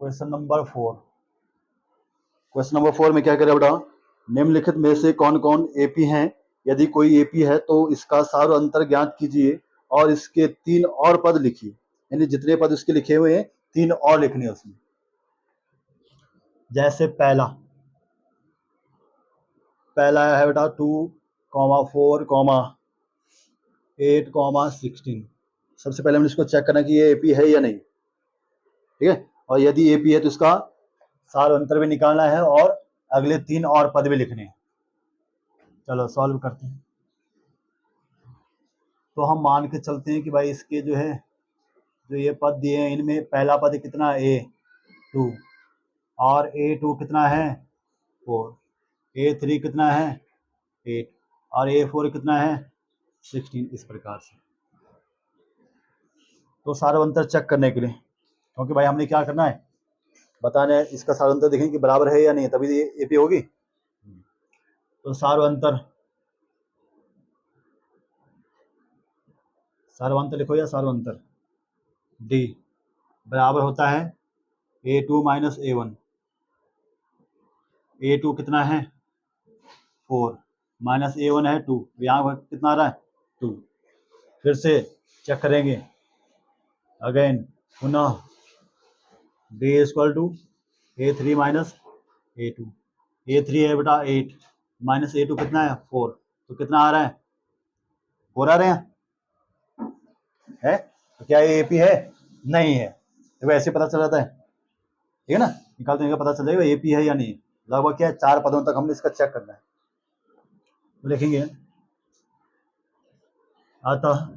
Question number 4। Question number 4 में क्या करें बेटा, निम्नलिखित में से कौन कौन एपी हैं, यदि कोई एपी है तो इसका सार अंतर ज्ञात कीजिए और इसके 3 और पद लिखिए। यानी जितने पद उसके लिखे हुए हैं 3 और लिखने उसमें। जैसे पहला है बेटा 2, 4, 8, 16। सबसे पहले हमने इसको चेक करना कि ये एपी है या नहीं, ठीक है। और यदि एपी है तो इसका सार अंतर भी निकालना है और अगले 3 और पद भी लिखने हैं। चलो सॉल्व करते हैं। तो हम मान के चलते हैं कि भाई इसके जो है, जो ये पद दिए हैं इनमें पहला पद कितना है A2 और A2 कितना है 4, A3 कितना है 8 और A4 कितना है 16। इस प्रकार से तो सार अंतर चेक करने के लिए, क्योंकि भाई हमने क्या करना है, बताना है इसका सार अंतर देखें कि बराबर है या नहीं, तभी ये एपी होगी। तो सार अंतर लिखो या सार अंतर डी बराबर होता है A2 माइनस A1। A2 कितना है 4 माइनस A1 है 2, यहाँ कितना आ रहा है 2। फिर से चेक करेंगे अगेन पुनः D equal to A3 minus A2। A3 है बेटा 8 माइनस A2 कितना है 4, तो कितना आ रहा है 4 आ रहे हैं है। तो क्या ये एपी है, नहीं है। तो ऐसे पता चल जाता है, ठीक है ना, निकालते हैं पता चल जाएगा एपी है या नहीं। लगभग क्या है 4 पदों तक हमने इसका चेक करना है। तो लिखेंगे अतः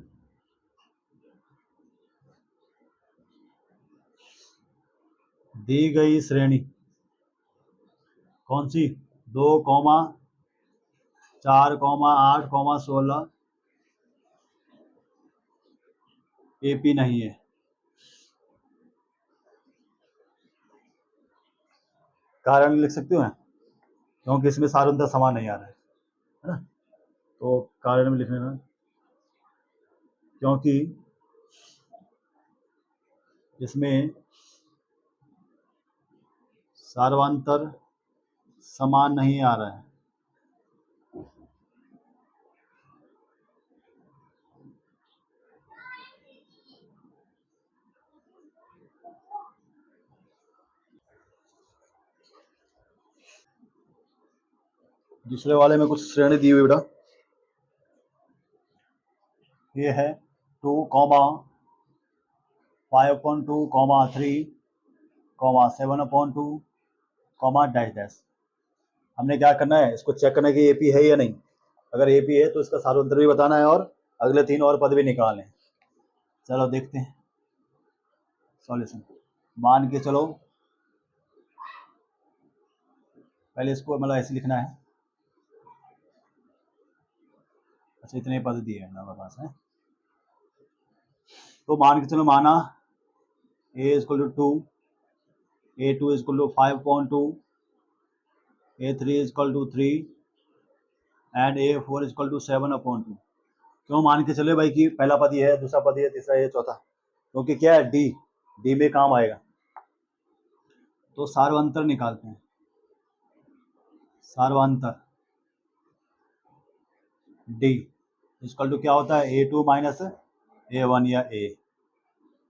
दी गई श्रेणी कौन सी 2, 4, 8, 16 एपी नहीं है। कारण लिख सकते हो क्योंकि इसमें सार अंतर समान नहीं आ रहा है ना। तो कारण में लिखना क्योंकि इसमें सार्वंतर समान नहीं आ रहा है। दूसरे वाले में कुछ श्रेणी दी हुई बेटा, ये है 2, 5/2, 3, 7/2, डैश डैश। हमने क्या करना है, इसको चेक करना है कि एपी है या नहीं। अगर एपी है तो इसका सार्वंतर भी बताना है और अगले 3 और पद भी निकालने हैं। चलो देखते हैं सॉल्यूशन। मान के चलो पहले इसको मतलब ऐसे लिखना है। अच्छा इतने पद दिए हैं हमारे पास है। तो मान के चलो माना A equal to 2, A2 equal to 5/2, A3 equal to 3 and A4 equal to 7/2। क्यों मान के चले भाई कि पहला पद ये है, दूसरा पद ये, तीसरा ये, चौथा, क्योंकि क्या है डी में काम आएगा। तो सार्वंतर निकालते हैं। सार्वंतर डी इक्वल टू क्या होता है A2 माइनस A1 या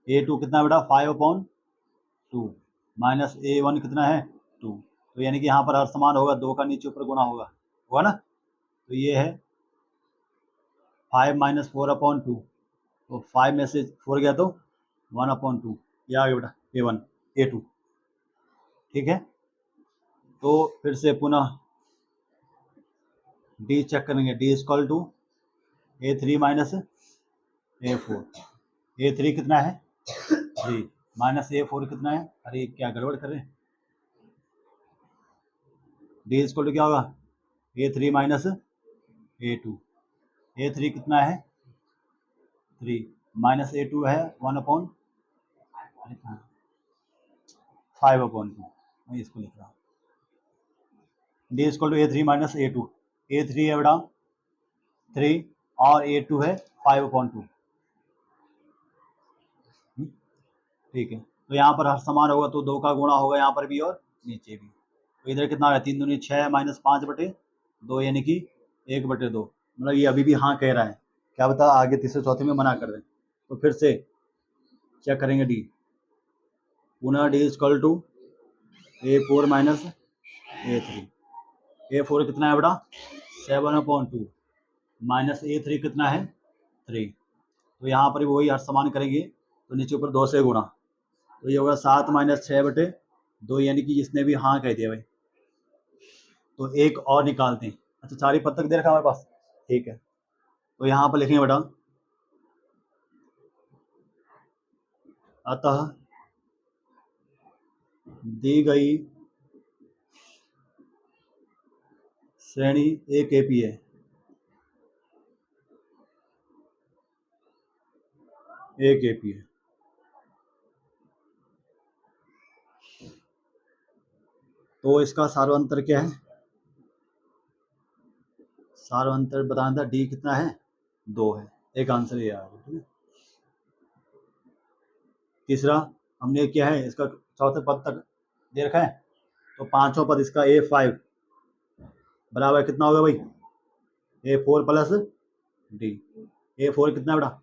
A2 कितना बेटा 5/2 माइनस A1 कितना है 2। तो यानी कि यहाँ पर हर समान होगा, 2 का नीचे ऊपर गुना होगा ना। तो ये है 5 माइनस 4/2, तो 5 में से 4 गया तो 1/2, ये आ गया बेटा A1 A2, ठीक है। तो फिर से पुनः डी चेक करेंगे, D equal to A3 minus A4। A3 कितना है 3 माइनस A4 कितना है, अरे क्या गड़बड़ कर रहे हैं। डी इक्वल टू क्या होगा A3 माइनस A2। A3 कितना है 3 माइनस A2 है 1/5/2, मैं इसको लिख रहा हूँ। D equal to A3 minus A2। A3 है बेटा 3 और A2 है 5/2, ठीक है। तो यहाँ पर हर समान होगा तो 2 का गुणा होगा यहाँ पर भी और नीचे भी। तो इधर कितना है 3 दूनी 6 माइनस 5/2 यानी कि 1/2। मतलब ये अभी भी हाँ कह रहा है, क्या बता आगे तीसरे चौथे में मना कर दें। तो फिर से चेक करेंगे डी, पुनः D equal to A4 minus A3। A4 कितना है बेटा 7/2 माइनस A3 कितना है 3। तो यहाँ पर भी वही हर समान करेंगे तो नीचे ऊपर 2 से गुणा, तो ये होगा 7 माइनस 6/2 यानी कि जिसने भी हाँ कह दिया भाई। तो एक और निकालते हैं। अच्छा 4 ही पद तक दे रखा हमारे पास, ठीक है। तो यहाँ पर लिखेंगे बेटा अतः दी गई श्रेणी एक एपी है, एक एपी है। तो इसका सार्वंतर क्या है, सार्वंतर बताना था डी कितना है 2 है, एक आंसर ये आ गया। तीसरा हमने क्या है इसका चौथे पद तक दे रखा है, तो पांचवा पद इसका A5 बराबर कितना होगा भाई A4 प्लस डी। A4 कितना बेटा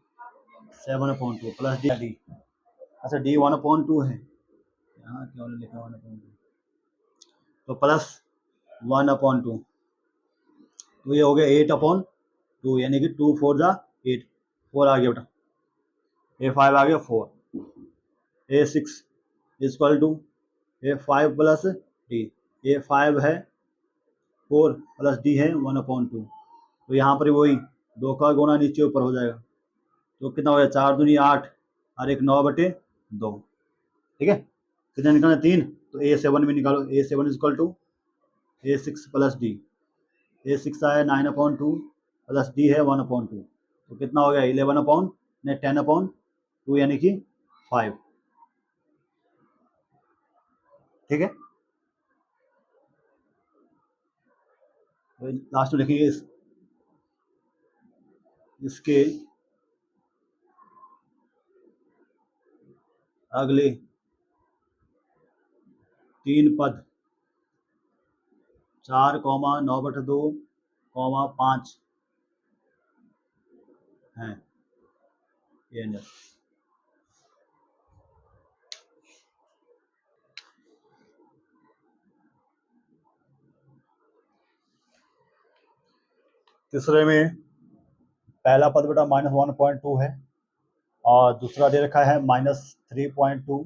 7/2 प्लस डी। अच्छा डी 1/2 है, यहाँ क्यों लिखा 1/2, तो प्लस 1/2। तो ये हो गया 8/2 यानी कि 2 4 जा 8, 4 आ गया बेटा। A5 आ गया 4। A6 equal to A5 plus D. A5 है 4 प्लस डी है 1/2। तो यहाँ पर वही 2 का गुणा नीचे ऊपर हो जाएगा, तो कितना हो गया 4 दूनी 8 और 1 9/2, ठीक है। कितना निकालना 3, तो A7 भी निकालो। A7 equal to A6 plus D. A6 आया 9/2 प्लस डी है 1/2, तो कितना हो गया 10/2 यानी कि 5, ठीक है। तो लास्ट में लिखेंगे इसके अगले 3 पद 4, 9/2, 5 हैं। ये तीसरे में पहला पद बेटा -1.2 है और दूसरा दे रखा है -3.2,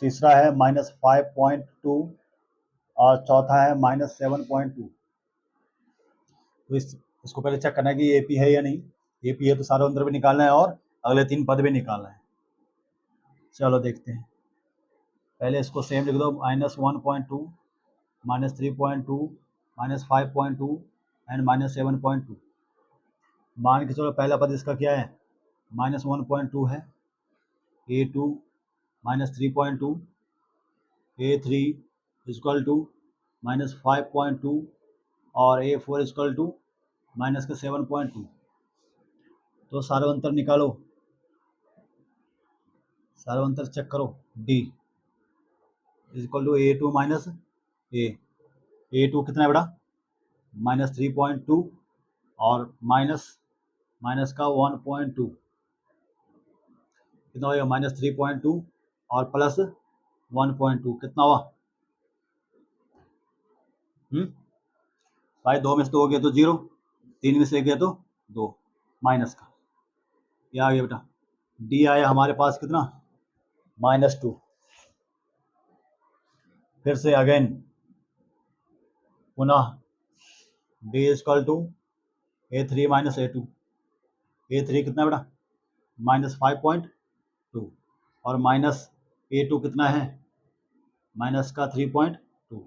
तीसरा है -5.2 और चौथा है -7.2। तो इसको पहले चेक करना है कि एपी है या नहीं। एपी है तो सारा अंतर भी निकालना है और अगले 3 पद भी निकालना है। चलो देखते हैं, पहले इसको सेम लिख दो -1.2 -3.2 -5.2 एंड -7.2। मान के चलो पहला पद इसका क्या है -1.2 है, A2 -3.2, A3 इक्वल टू -5.2 और A4 इक्वल टू -7.2। तो सार्वंतर निकालो, सार्वंतर चेक करो। D equal to A2 minus A2 कितना है बेटा -3.2 और माइनस का 1.2, कितना होगा -3.2 और प्लस 1.2 कितना हुआ भाई 2 में से 2 गया तो 0, 3 में से गया तो 2 माइनस का, ये आ गया बेटा। डी आया हमारे पास कितना -2। फिर से अगेन पुनः D equal to A3 minus A2। A3 कितना बेटा -5.2 और माइनस A2 कितना है माइनस का 3.2।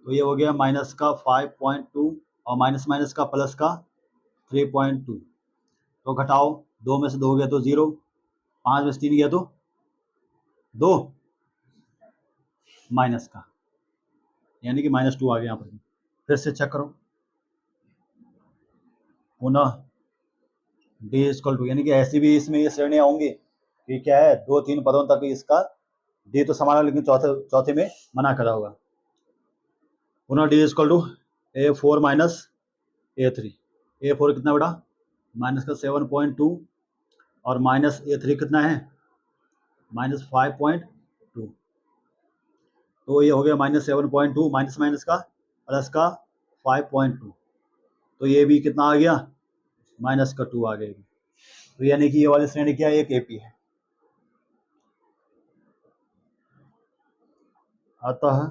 तो ये हो गया माइनस का 5.2 और माइनस माइनस का प्लस का 3.2। तो घटाओ, 2 में से 2 गया तो 0, 5 में से 3 गया तो 2 माइनस का, यानी कि -2 आ गया यहाँ पर। फिर से चेक करो, पुनः डी इक्वल टू, यानी कि ऐसी भी इसमें ये श्रेणियाँ होंगी कि क्या है, 2-3 पदों तक इसका डी तो समान है, लेकिन चौथे में मना करा होगा। पुनः D equal to A4 minus A3। A4 कितना बेटा, माइनस का 7.2 और माइनस A3 कितना है, माइनस 5.2। तो ये हो गया माइनस 7.2 माइनस माइनस का प्लस का 5.2, तो ये भी कितना आ गया, माइनस का 2 आ गया। तो यानी कि ये वाली श्रेणी क्या है, एक एपी है। अतः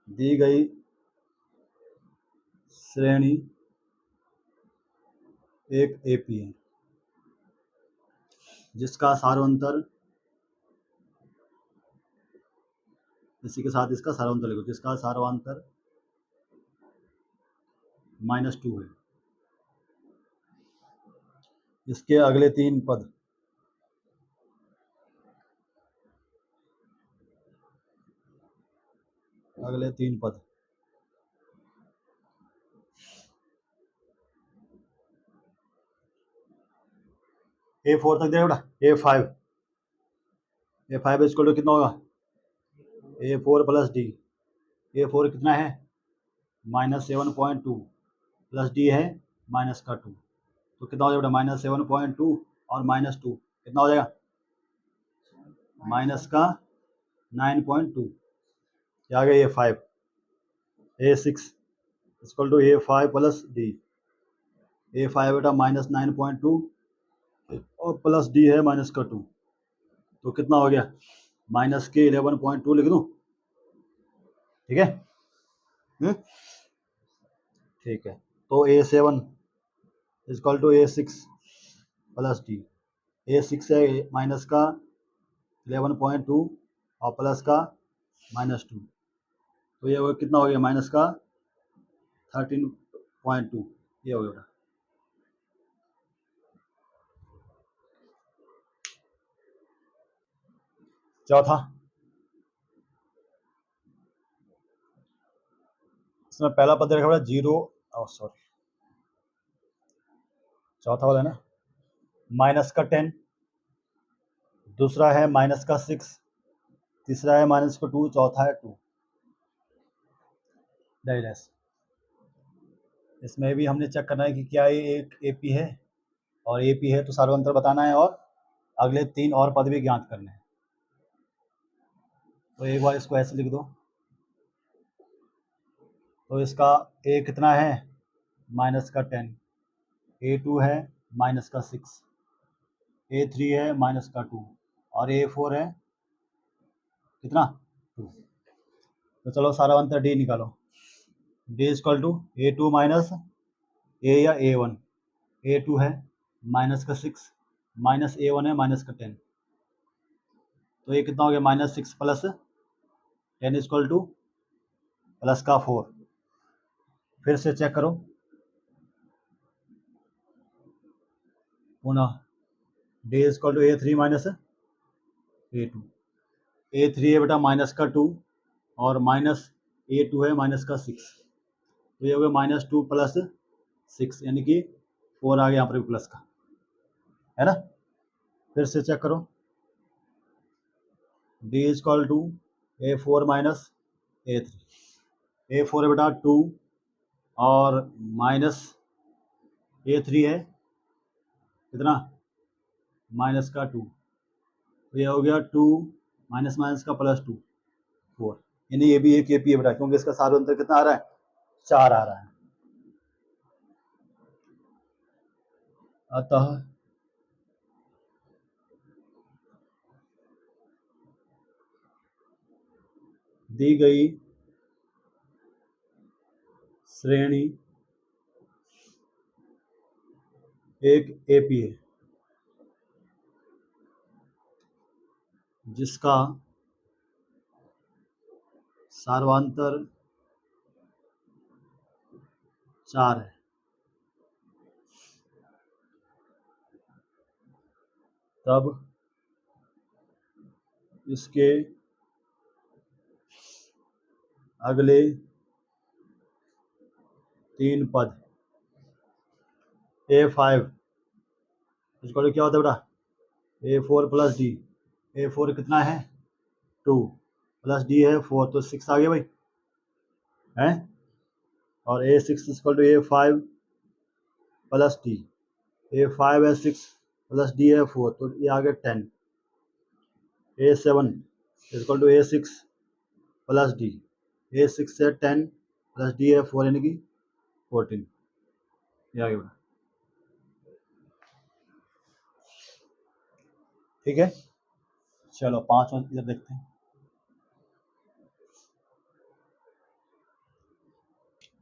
दी गई श्रेणी एक एपी है जिसका सार्वंतर, इसी के साथ इसका सार्वंतर लिखो, जिसका सार्वंतर -2 है। इसके अगले 3 पद A4 तक देगा बेटा, A5 इसको तो कितना होगा, A4 प्लस डी। A4 कितना है, -7.2 प्लस डी है माइनस का 2, तो कितना हो जाएगा, -7.2 और -2 कितना हो जाएगा, माइनस का 9.2, क्या आ गया, A5। A6 equal to A5 plus D. A5 बेटा -9.2 और प्लस डी है माइनस का 2, तो कितना हो गया, माइनस के 11.2 लिख दूं, ठीक है, ठीक है। तो A7 equal to A6 plus D. A6 है माइनस का 11.2 और प्लस का -2, तो ये कितना हो गया, माइनस का 13.2, ये हो गया। चौथा, इसमें पहला पद रखा हुआ 0, सॉरी चौथा वाला है ना, माइनस का 10, दूसरा है माइनस का 6, तीसरा है माइनस का 2, चौथा है 2 डाइलेस। इसमें भी हमने चेक करना है कि क्या ये एक एपी है, और एपी है तो सार्वंतर बताना है और अगले 3 और पद भी ज्ञात करने हैं। तो एक बार इसको ऐसे लिख दो, तो इसका ए कितना है, माइनस का 10, A2 है माइनस का 6, A3 है माइनस का 2 और A4 है कितना, 2। तो चलो सार्वंतर डी निकालो। D equal to A2 minus A या A1, A2 है माइनस का 6 माइनस A1 है माइनस का 10, तो ये कितना हो गया, -6 प्लस 10 इक्वल टू प्लस का 4। फिर से चेक करो पुनः, D equal to A3 minus A2। A3 है बेटा माइनस का 2 और माइनस A2 है माइनस का 6, तो ये हो गया -2 प्लस 6, यानी कि 4 आ गया यहाँ पर भी प्लस का, है ना। फिर से चेक करो, D equal to A4 minus A3। A4 है बेटा 2 और माइनस A3 है कितना, माइनस का 2, तो ये हो गया 2 माइनस माइनस का प्लस 2, 4, यानी ये भी एक एपी है बेटा, क्योंकि इसका सार्वंतर कितना आ रहा है, 4 आ रहा है। अतः दी गई श्रेणी एक एपी है जिसका सार्वंतर 4 है। तब इसके अगले 3 पद A5 इक्वल टू क्या होता है बेटा, A4 प्लस डी। A4 कितना है 2 प्लस डी है 4, तो 6 आ गया भाई है। और A6 equal to A5 plus D. A5 है 6 प्लस डी है 4, तो ये आ गया 10। A7 equal to A6 plus D. A6 है 10 प्लस डी है 4 यानी कि 14, ये आ गया बेटा। ठीक है, चलो 5 इधर देखते हैं।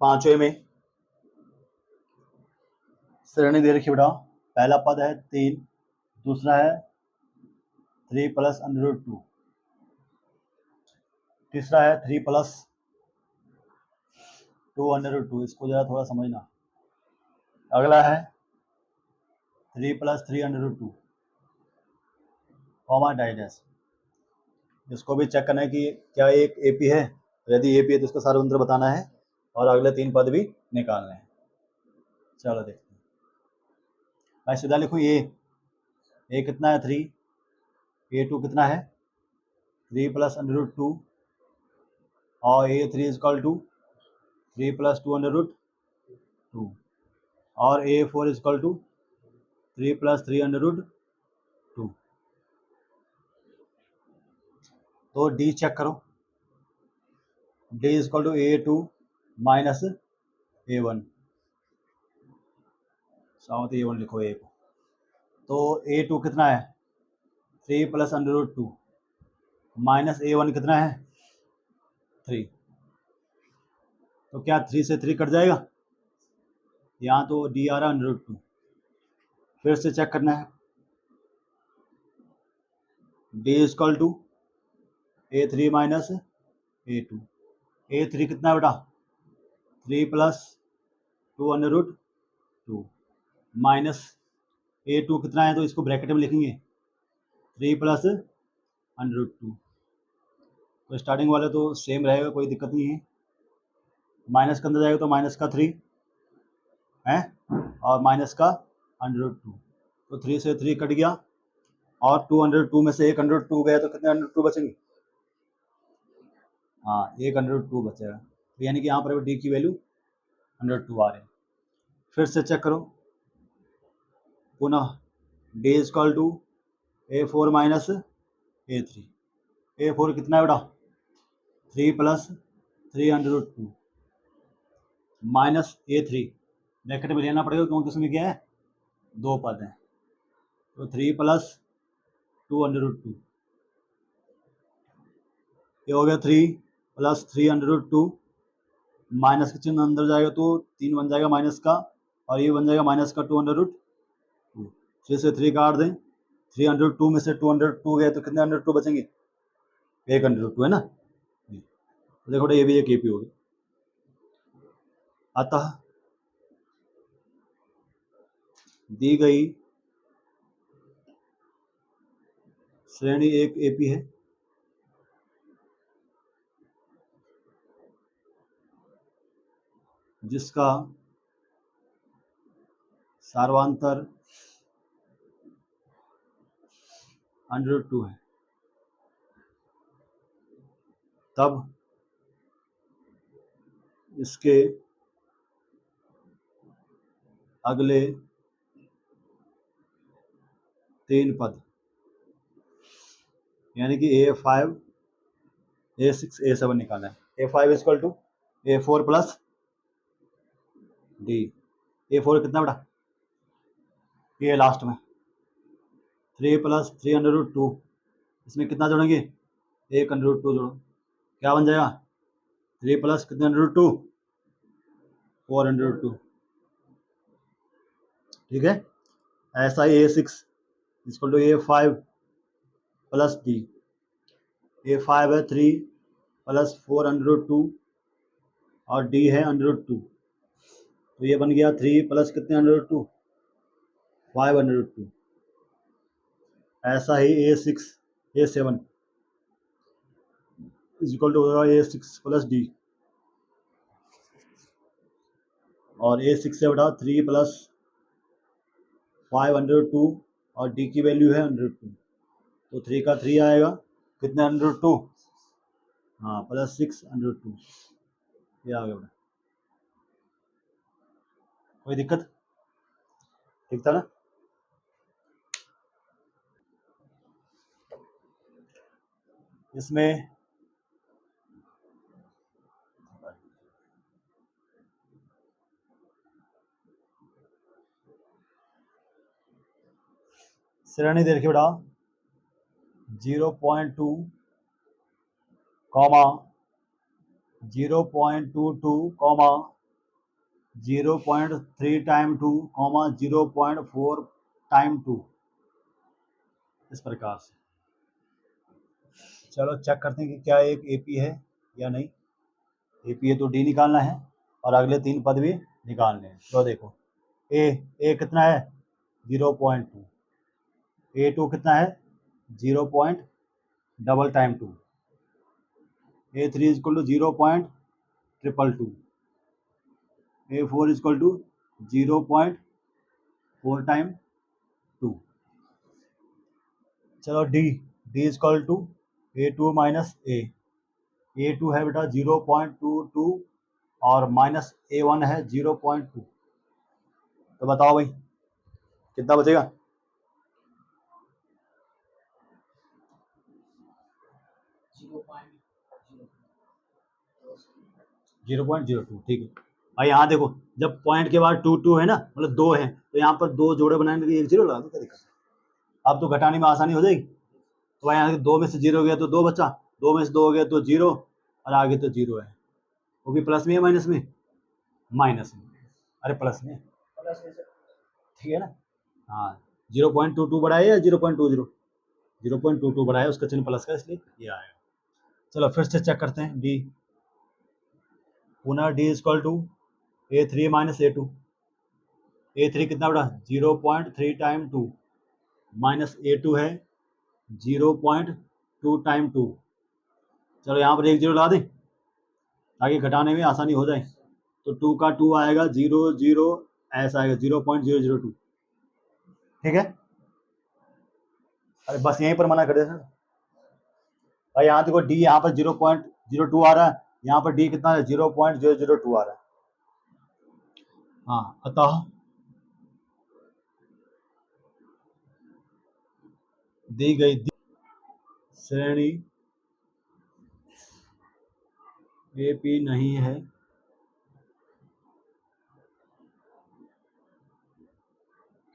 5वें में श्रेणी दे रखी बेटा, पहला पद है 3, दूसरा है 3 प्लस √2, तीसरा है 3 प्लस 2√2। इसको जरा थोड़ा समझना। अगला है 3 प्लस 3√2 कॉमा डाइडेस। इसको भी चेक करना है कि क्या एक एपी है, यदि एपी है तो इसका सारा मंत्र बताना है और अगले 3 पद भी निकालने हैं। चलो देखते हैं। मैं सीधा लिखूँ ए कितना है 3, A2 कितना है 3 प्लस √2 और A3 इक्वल टू 3 प्लस 2√2 और A4 इक्वल टू 3 प्लस 3√2। तो डी चेक करो, D equal to A2 minus A1, साथ A1 लिखो A को। तो A2 कितना है 3 प्लस √2 माइनस A1 कितना है 3। तो क्या 3 से 3 कट जाएगा, यहाँ तो डी आ रहा √2। फिर से चेक करना है, D equal to A3 minus A2। A3 कितना है बेटा 3 प्लस 2√2 माइनस A2 कितना है, तो इसको ब्रैकेट में लिखेंगे 3 प्लस √2। तो स्टार्टिंग वाले तो सेम रहेगा, कोई दिक्कत नहीं है। माइनस के अंदर जाएगा तो माइनस का 3 है और माइनस का √2, तो 3 से 3 कट गया और 202 में से एक √2 गया, तो कितने √2 बचेंगे, हाँ एक √2 बचेगा। तो यानी कि यहाँ पर डी की वैल्यू √2 आ रही है। फिर से चेक करो पुनः, D equal to A4 minus A3। A4 कितना है बेटा 3 प्लस 3√2 माइनस A3, ब्रैकेट में लेना पड़ेगा क्योंकि इसमें क्या है 2 पद हैं। तो 3 प्लस 2√2, ये हो गया 3 प्लस 3√2, माइनस का चिन्ह अंदर जाएगा तो 3 बन जाएगा माइनस का, और ये बन जाएगा माइनस का 2√2। 3 से 3 काट दें, 302 में से 202 गए तो कितने √2 बचेंगे, एक √2 है ना। तो देखो ये भी एक एपी होगी। अतः दी गई श्रेणी एक एपी है जिसका सार्वांतर √2 है, तब इसके अगले 3 पद यानी कि A5 A6 A7 निकालना है। A5 equal to A4 plus D. A4 कितना बड़ा, ये लास्ट में 3 प्लस 3√2, इसमें कितना जोड़ेंगे एक √2 जोड़ो, क्या बन जाएगा 3 प्लस कितने √2 4√2। ठीक है, ऐसा ही A6 equal to A5 plus D. A5 है 3 प्लस 4√2 और डी है √2, तो ये बन गया 3 प्लस कितने √2 5√2। ऐसा ही A6 A7 इक्वल टू होगा A6 प्लस डी, और A6 से बटा 3 प्लस 5√2 और डी की वैल्यू है 102, तो 3 का 3 आएगा कितने 102, हाँ प्लस 6 102, ये आ गया बेटा। कोई दिक्कत, ठीक था ना। इसमें श्रेणी दे रखी बेटा 0.2 comma 0.22 comma 0.3 time 2 comma 0.4 time 2, इस प्रकार से। चलो चेक करते हैं कि क्या एक एपी है या नहीं। एपी है तो डी निकालना है और अगले 3 पद भी निकालने हैं। तो देखो ए कितना है 0.2, A2 कितना है 0. Double time 2, A3 is equal to 0.222, A4 is equal to 0.4 time 2। चलो D is equal to A2 minus A2 है बेटा 0.22 और माइनस A1 है 0.2, तो बताओ भाई कितना बचेगा। 0.02, ठीक है भाई। यहाँ देखो जब पॉइंट के बाद 2 है ना, मतलब 2 है, तो यहाँ पर 2 जोड़े बनाने के लिए 1 0 लगा दो, क्या दिक्कत है। अब तो घटाने में आसानी हो जाएगी। तो भाई यहाँ 2 में से 0 गया तो 2 बचा, 2 में से 2 हो गया तो 0, और आगे तो 0 है। वो भी प्लस में है माइनस में, माइनस में, अरे प्लस में, ठीक है ना। हाँ 0.22 बढ़ा है या 0.20, 0.22 बढ़ा है, उसका चिन्ह प्लस का, इसलिए ये आएगा। चलो फिर से चेक करते हैं डी, पुनः D is equal to A3 minus A2, A3 कितना बड़ा 0.3 टाइम 2 माइनस A2 है 0.2 टाइम 2। चलो यहाँ पर 1 0 ला दें ताकि घटाने में आसानी हो जाए। तो 2 का 2 आएगा 0 0, ऐसा आएगा 0.002, ठीक है। अरे बस यहीं पर मना कर दे सर भाई। यहाँ देखो डी यहाँ पर 0.02 आ रहा है, यहाँ पर डी कितना है 0.002 आ रहा है। हाँ अतः दी गई श्रेणी एपी नहीं है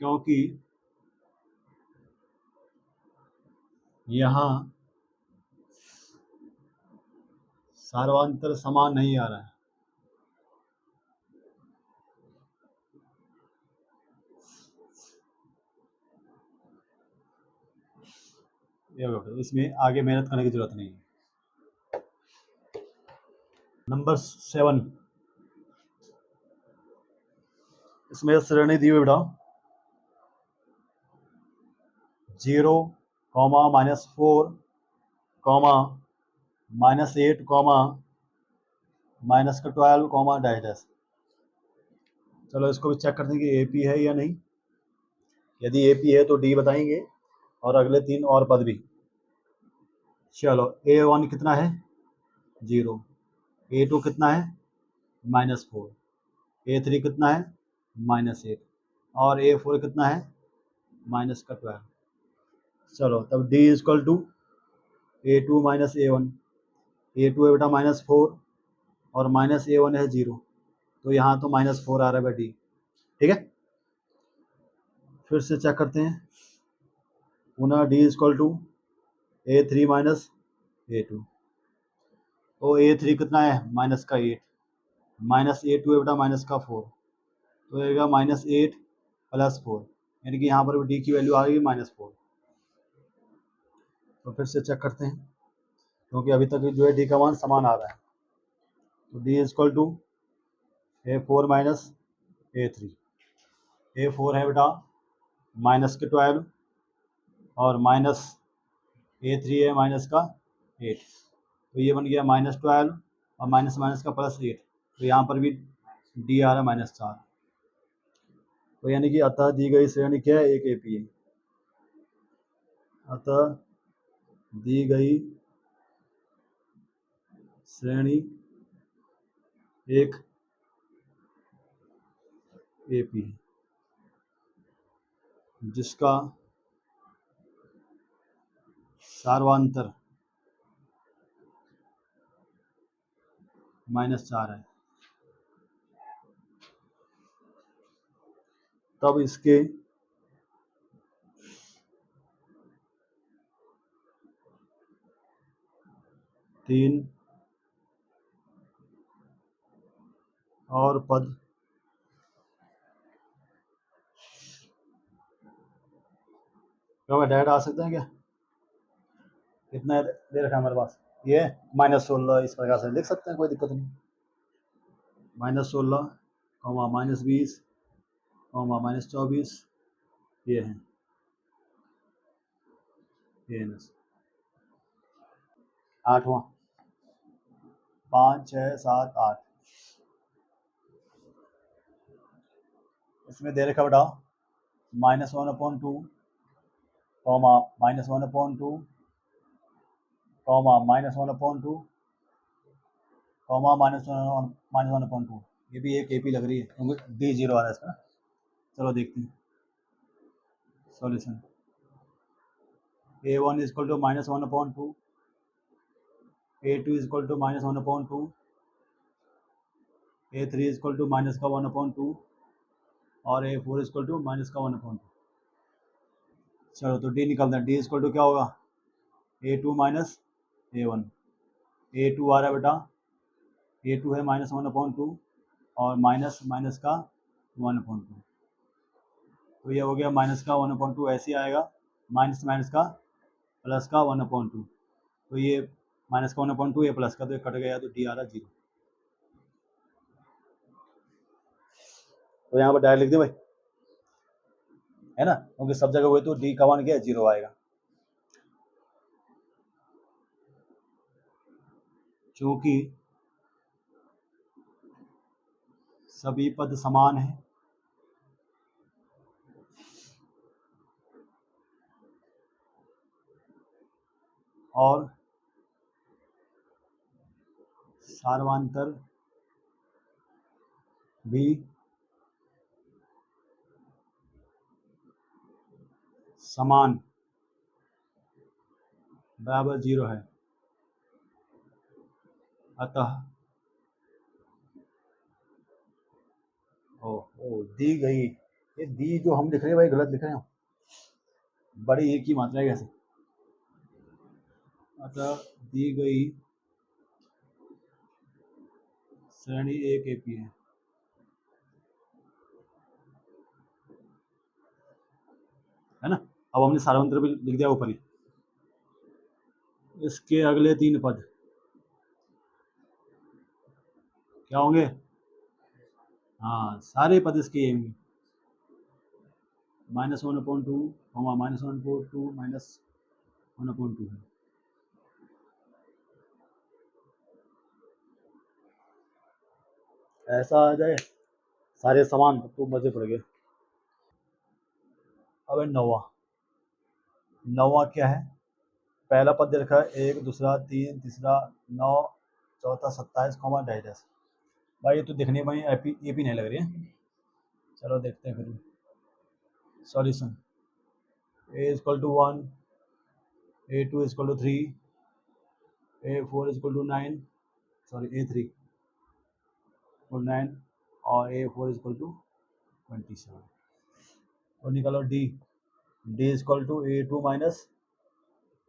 क्योंकि यहाँ सार्वंतर समान नहीं आ रहा है। इसमें आगे मेहनत करने की जरूरत नहीं है। नंबर 7, इसमें श्रेणी दी हुई बेटा 0, -4, -8, -12, -. चलो इसको भी चेक करते हैं कि एपी है या नहीं। यदि एपी है तो डी बताएंगे और अगले 3 और पद भी। चलो A1 कितना है 0, A2 कितना है -4, A3 कितना है -8 और A4 कितना है -12। चलो तब D is equal to A2 minus A1, A2 है बेटा -4 और -A1 है 0, तो यहाँ तो -4 आ रहा है बेटा D, ठीक है। फिर से चेक करते हैं, पुनः D is equal to A3 minus A2, तो A3 कितना है -8, -A2 है बेटा -4, तो आएगा -8 + 4, यानी कि यहाँ पर D की वैल्यू आ गई -4। तो फिर से चेक करते हैं क्योंकि अभी तक जो है D का मान समान आ रहा है। तो D is equal to A4 minus A3, A4 है बेटा -12 और A3 है -8, तो ये बन गया -12 और माइनस का +8, तो यहाँ पर भी D आ रहा है -4। तो यानी कि अतः दी गई श्रेणी क्या है एक एपी है। अतः दी गई श्रेणी एक एपी है जिसका सार्वांतर -4 है, तब इसके तीन और पद डायरेक्ट आ सकते हैं क्या? कितना दे रखा है हमारे पास? ये -16 इस प्रकार से लिख सकते हैं, कोई दिक्कत नहीं। -16 -20 -24 ये है आठवां 5 6 7 8 इसमें दे रखा बेटा -1/2 -1/2 -1/2 -1/2 ये भी एक एपी लग रही है क्योंकि डी 0 आ रहा है इसका। चलो देखते हैं solution. A1 equal to -1/2, A2 equal to -1/2, A3 equal to -1/2 और A4 इक्वल टू -1/2। चलो तो डी निकालते हैं। डी इक्वल टू क्या होगा? A2 -A1। A2 आ रहा है बेटा, A2 है -1/2 और माइनस माइनस का 1/2, तो ये हो गया माइनस का 1/2 ऐसे ही आएगा, माइनस माइनस का प्लस का 1/2, तो ये माइनस का 1/2 ये प्लस का, तो ये कट गया, तो डी आ रहा 0। तो यहाँ पर डायरेक्ट लिख दे भाई, है ना, क्योंकि सब जगह हुए तो डी का 1 क्या 0 आएगा। क्योंकि सभी पद समान हैं और सार्वांतर भी समान बराबर 0 है, अतः दी गई, ये दी जो हम लिख रहे हैं भाई गलत लिख रहे हैं, बड़ी एक ही मात्रा है कैसे। अतः दी गई श्रेणी एक एपी है ना। अब हमने सार्वंत्र भी लिख दिया ऊपर ही। इसके अगले 3 पद क्या होंगे? हाँ, सारे पद इसके ये होंगे, -1/2 -1/2 -1/2 है। ऐसा आ जाए सारे समान तो मजे पड़ गए। अब नौवा क्या है? पहला पद दे रखा है 1, दूसरा 3, तीसरा 9, चौथा 27, -। भाई ये तो दिखने में एपी नहीं लग रही है। चलो देखते हैं फिर solution. A equal to 1, A2 equal to 3, A4 equal to 9, A3 equal 9 और A4 इक्वल टू 27। और निकालो D equal to A2 minus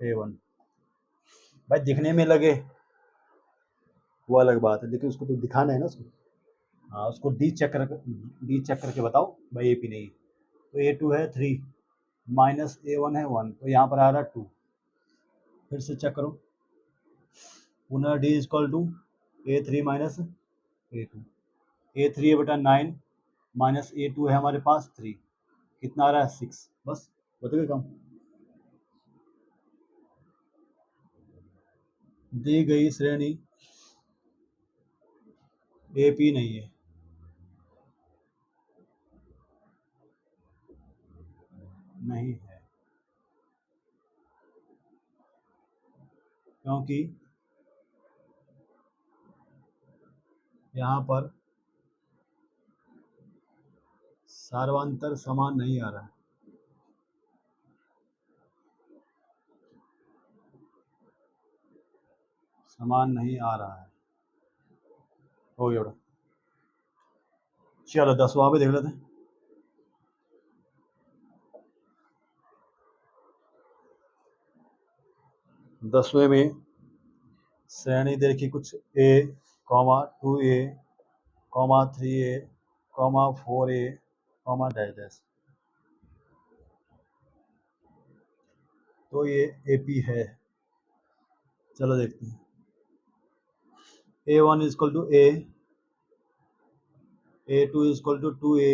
A1। भाई दिखने में लगे वो अलग बात है, लेकिन उसको तो दिखाना है ना उसको। हाँ, उसको डी चेक करके बताओ भाई एपी नहीं। तो A2 है 3 माइनस A1 है 1, तो यहाँ पर आ रहा 2। फिर से चेक करो, पुनः D equal to A3 minus A2। A3 है बेटा 9 माइनस A2 है हमारे पास 3, कितना आ रहा है 6। बस बता गए काम। दी गई श्रेणी एपी नहीं है, नहीं है। क्योंकि यहाँ पर सार्वंतर समान नहीं आ रहा है। समान नहीं आ रहा है। हो गया बेटा। चलो 10वां भी देख लेते हैं। दसवें में श्रेणी दे रखी कुछ a, 2a, 3a, 4a, dash dash. तो ये AP है। चलो देखते हैं। A1 is equal to A, A2 is equal to 2A,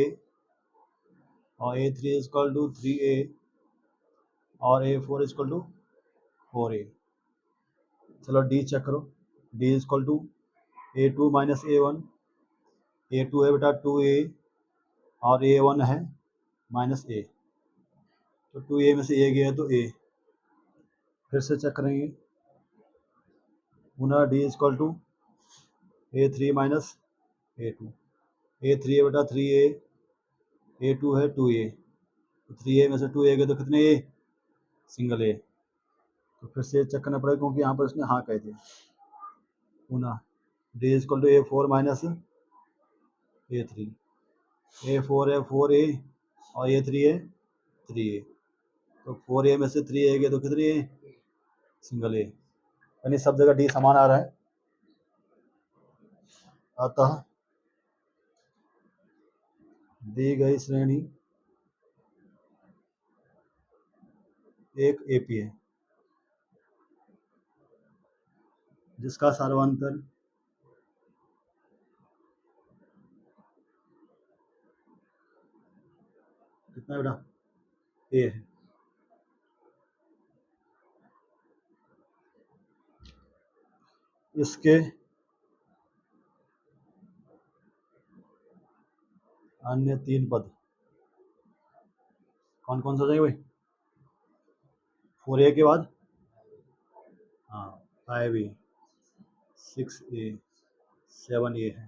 और A3 is equal to 3A, और A4 is equal to 4A। चलो D चेक करो। D is equal to A2 minus A1। A2 है बेटा 2A, और A1 है minus A। तो 2A में से A गया तो A। फिर से चेक करेंगे। पुनः D is equal to A3 minus A2। A3 है बेटा 3A, A2 है 2A। तो 3A में से 2A गए तो कितने A? Single A। तो फिर से चेक करना पड़ेगा क्योंकि यहाँ पर इसने हाँ कह दिया। पुनः D is equal to A4 minus A3। A4 है 4A, और A3 है 3A। तो 4A में से 3A गए तो कितने A? Single A। यानी सब जगह D समान आ रहा है। अतः दी गई श्रेणी एक AP है जिसका सार्वंतर कितना बेटा? A है। इसके अन्य 3 पद कौन कौन सा जाएगा भाई? 4A के बाद 5A, 6A, 7A है।